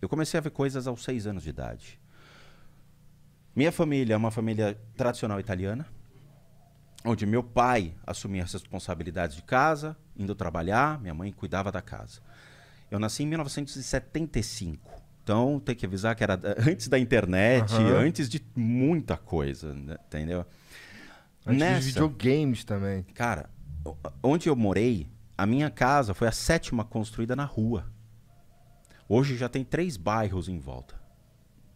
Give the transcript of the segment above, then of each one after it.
Eu comecei a ver coisas aos 6 anos de idade. Minha família é uma família tradicional italiana, onde meu pai assumia as responsabilidades de casa, indo trabalhar, minha mãe cuidava da casa. Eu nasci em 1975, então tem que avisar que era antes da internet, antes de muita coisa, né? Entendeu? Antes dos videogames também. Cara, onde eu morei, a minha casa foi a 7ª construída na rua. Hoje já tem 3 bairros em volta.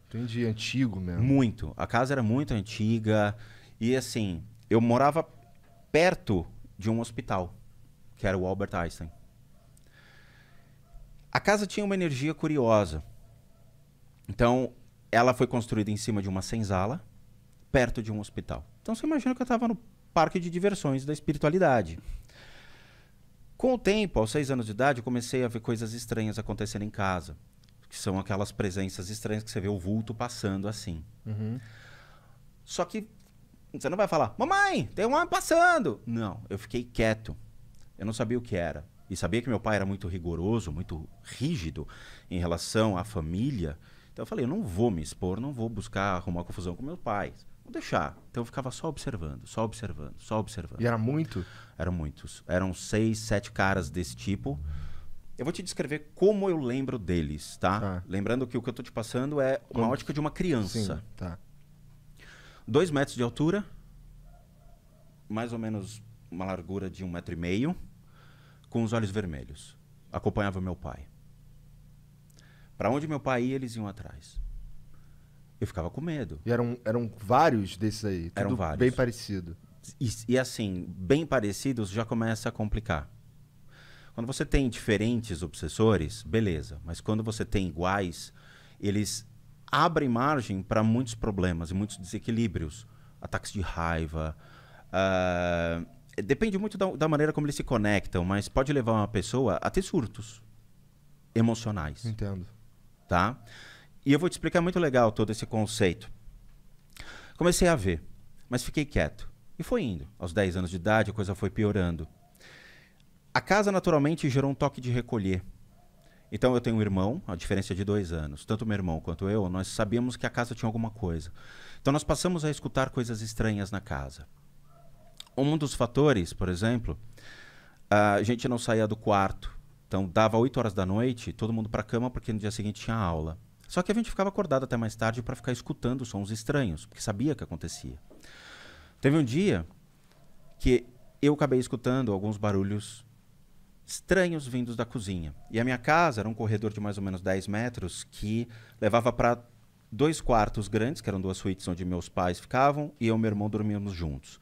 Entendi, antigo mesmo. Muito. A casa era muito antiga e assim, eu morava perto de um hospital, que era o Albert Einstein. A casa tinha uma energia curiosa. Então, ela foi construída em cima de uma senzala, perto de um hospital. Então, você imagina que eu estava no parque de diversões da espiritualidade. Com o tempo, aos 6 anos de idade, eu comecei a ver coisas estranhas acontecendo em casa. Que são aquelas presenças estranhas que você vê o vulto passando assim. Só que você não vai falar, mamãe, tem um homem passando. Não, eu fiquei quieto. Eu não sabia o que era. E sabia que meu pai era muito rigoroso, muito rígido em relação à família. Então eu falei, eu não vou me expor, não vou buscar arrumar confusão com meus pais. Vou deixar. Então eu ficava só observando, só observando, só observando. E era muito? Eram muitos. Eram 6, 7 caras desse tipo. Eu vou te descrever como eu lembro deles, tá? Lembrando que o que eu tô te passando é uma ótica de uma criança. Sim, tá. 2 metros de altura, mais ou menos uma largura de 1,5 metro, com os olhos vermelhos. Acompanhava meu pai. Para onde meu pai ia, eles iam atrás. Eu ficava com medo. E eram vários desses aí? Eram tudo vários. Bem parecido. E assim, bem parecidos já começa a complicar. Quando você tem diferentes obsessores, beleza. Mas quando você tem iguais, eles abrem margem para muitos problemas e muitos desequilíbrios. Ataques de raiva. Depende muito da maneira como eles se conectam, mas pode levar uma pessoa a ter surtos emocionais. Entendo. Tá? E eu vou te explicar muito legal todo esse conceito. Comecei a ver, mas fiquei quieto. E foi indo. Aos 10 anos de idade, a coisa foi piorando. A casa, naturalmente, gerou um toque de recolher. Então, eu tenho um irmão, a diferença é de 2 anos. Tanto meu irmão quanto eu, nós sabíamos que a casa tinha alguma coisa. Então, nós passamos a escutar coisas estranhas na casa. Um dos fatores, por exemplo, a gente não saía do quarto. Então, dava 8 horas da noite, todo mundo para a cama, porque no dia seguinte tinha aula. Só que a gente ficava acordado até mais tarde para ficar escutando sons estranhos, porque sabia que acontecia. Teve um dia que eu acabei escutando alguns barulhos estranhos vindos da cozinha. E a minha casa era um corredor de mais ou menos 10 metros que levava para 2 quartos grandes, que eram 2 suítes onde meus pais ficavam, e eu e meu irmão dormíamos juntos.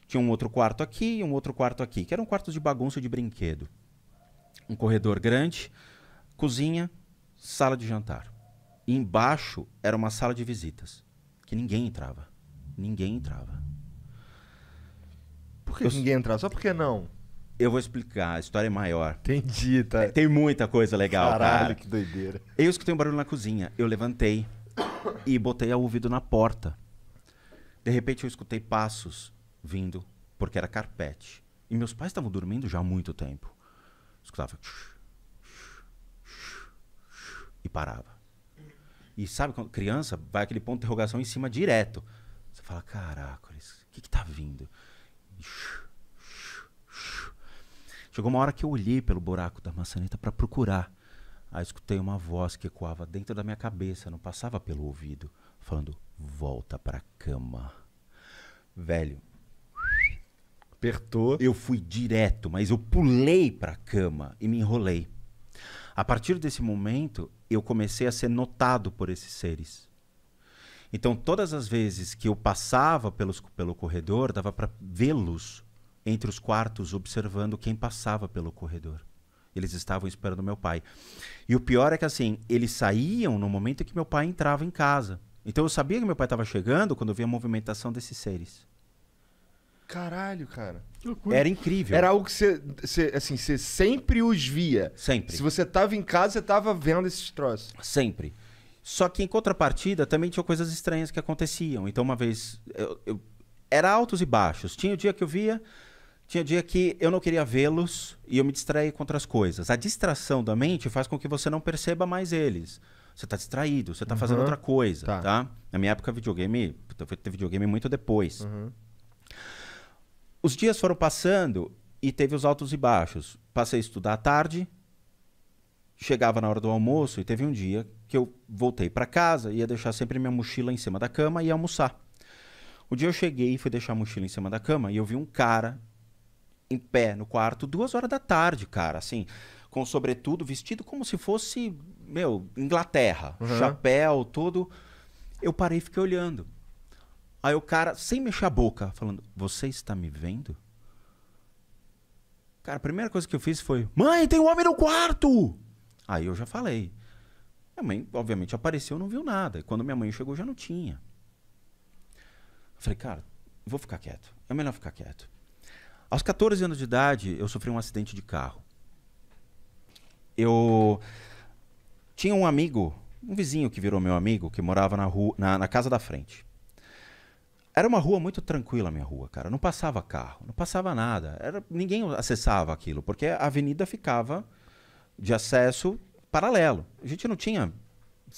Tinha um outro quarto aqui e um outro quarto aqui, que eram quartos de bagunça e de brinquedo. Um corredor grande, cozinha, sala de jantar. E embaixo era uma sala de visitas, que ninguém entrava. Ninguém entrava. Por que ninguém entrava? Só por que não? Eu vou explicar, a história é maior. Entendi, tá. Tem muita coisa legal, Caralho, cara. que doideira. Eu escutei um barulho na cozinha, eu levantei e botei o ouvido na porta. De repente eu escutei passos vindo, porque era carpete. E meus pais estavam dormindo já há muito tempo. Escutava e parava. E sabe, quando criança, vai aquele ponto de interrogação em cima direto. Você fala, caracoles, o que tá vindo? Chegou uma hora que eu olhei pelo buraco da maçaneta para procurar. Aí escutei uma voz que ecoava dentro da minha cabeça, não passava pelo ouvido, falando, volta pra cama. Velho, apertou. Eu fui direto, mas eu pulei pra cama e me enrolei. A partir desse momento, eu comecei a ser notado por esses seres. Então, todas as vezes que eu passava pelo corredor, dava para vê-los entre os quartos, observando quem passava pelo corredor. Eles estavam esperando meu pai. E o pior é que, assim, eles saíam no momento em que meu pai entrava em casa. Então, eu sabia que meu pai estava chegando quando eu via a movimentação desses seres. Caralho, cara. Que loucura. Era incrível. Era algo que você sempre os via. Sempre. Se você tava em casa, você tava vendo esses troços. Sempre. Só que em contrapartida também tinha coisas estranhas que aconteciam. Então uma vez, era altos e baixos. Tinha o dia que eu via, tinha o dia que eu não queria vê-los e eu me distraía com outras coisas. A distração da mente faz com que você não perceba mais eles. Você tá distraído, você tá fazendo outra coisa, tá? Na minha época, videogame... Puta, foi ter videogame muito depois. Os dias foram passando e teve os altos e baixos. Passei a estudar à tarde, chegava na hora do almoço e teve um dia que eu voltei para casa, ia deixar sempre minha mochila em cima da cama e ia almoçar. O dia eu cheguei e fui deixar a mochila em cima da cama e eu vi um cara em pé no quarto, 2 horas da tarde, cara, assim, com sobretudo, vestido como se fosse, meu, Inglaterra, chapéu, todo. Eu parei e fiquei olhando. Aí o cara, sem mexer a boca, falando, você está me vendo? Cara, a primeira coisa que eu fiz foi, mãe, tem um homem no quarto! Aí eu já falei. Minha mãe, obviamente, apareceu, não viu nada. E quando minha mãe chegou, já não tinha. Eu falei, cara, vou ficar quieto. É melhor ficar quieto. Aos 14 anos de idade, eu sofri um acidente de carro. Eu tinha um amigo, um vizinho que virou meu amigo, que morava na rua, na casa da frente. Era uma rua muito tranquila, a minha rua, cara. Não passava carro, não passava nada. Ninguém acessava aquilo, porque a avenida ficava de acesso paralelo. A gente não tinha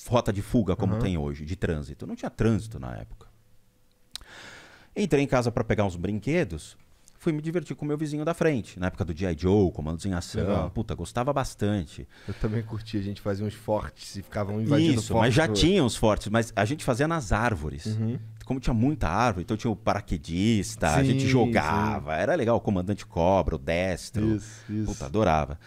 rota de fuga como tem hoje, de trânsito. Não tinha trânsito na época. Entrei em casa para pegar uns brinquedos, fui me divertir com o meu vizinho da frente. Na época do G.I. Joe, Comandos em Ação. Legal. Puta, gostava bastante. Eu também curti, a gente fazia uns fortes e ficavam invadindo Isso, fortes. mas já tinha uns fortes, mas a gente fazia nas árvores. Como tinha muita árvore, então tinha o paraquedista, a gente jogava. Era legal, o comandante cobra, o destro. Isso. Puta, adorava.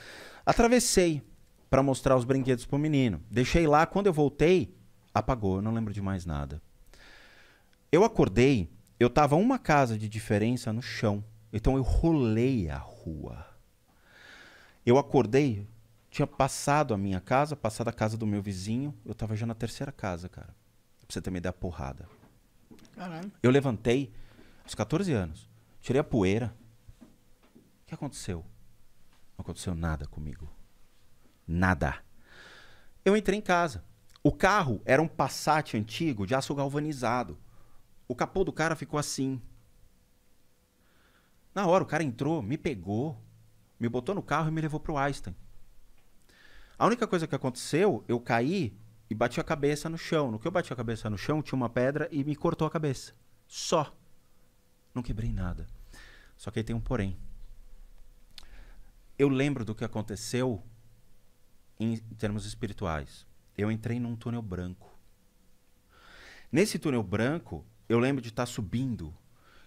Atravessei para mostrar os brinquedos pro menino. Deixei lá, quando eu voltei, apagou, eu não lembro de mais nada. Eu acordei, eu tava uma casa de diferença no chão. Então eu rolei a rua. Eu acordei, tinha passado a minha casa, passado a casa do meu vizinho, eu tava já na terceira casa, cara. Pra você ter uma ideia, porrada. Caralho. Eu levantei, aos 14 anos, tirei a poeira. O que aconteceu? Não aconteceu nada comigo. Nada. Eu entrei em casa. O carro era um Passat antigo de aço galvanizado. O capô do cara ficou assim. Na hora, o cara entrou, me pegou, me botou no carro e me levou pro Einstein. A única coisa que aconteceu, eu caí e bati a cabeça no chão. No que eu bati a cabeça no chão, tinha uma pedra e me cortou a cabeça. Só. Não quebrei nada. Só que aí tem um porém. Eu lembro do que aconteceu em termos espirituais. Eu entrei num túnel branco. Nesse túnel branco, eu lembro de estar subindo.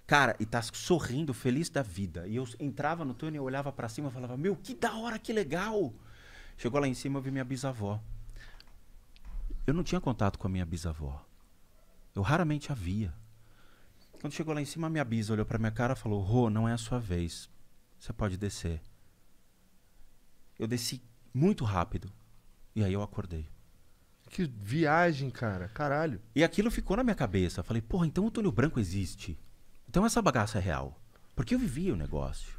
Cara, e tá sorrindo, feliz da vida. E eu entrava no túnel, eu olhava pra cima e falava, meu, que da hora, que legal. Chegou lá em cima, eu vi minha bisavó. Eu não tinha contato com a minha bisavó. Eu raramente a via. Quando chegou lá em cima, a minha bisa olhou pra minha cara e falou, Rô, não é a sua vez. Você pode descer. Eu desci muito rápido. E aí eu acordei. Que viagem, cara. Caralho. E aquilo ficou na minha cabeça. Eu falei, porra, então o túnel branco existe. Então essa bagaça é real. Porque eu vivia o negócio.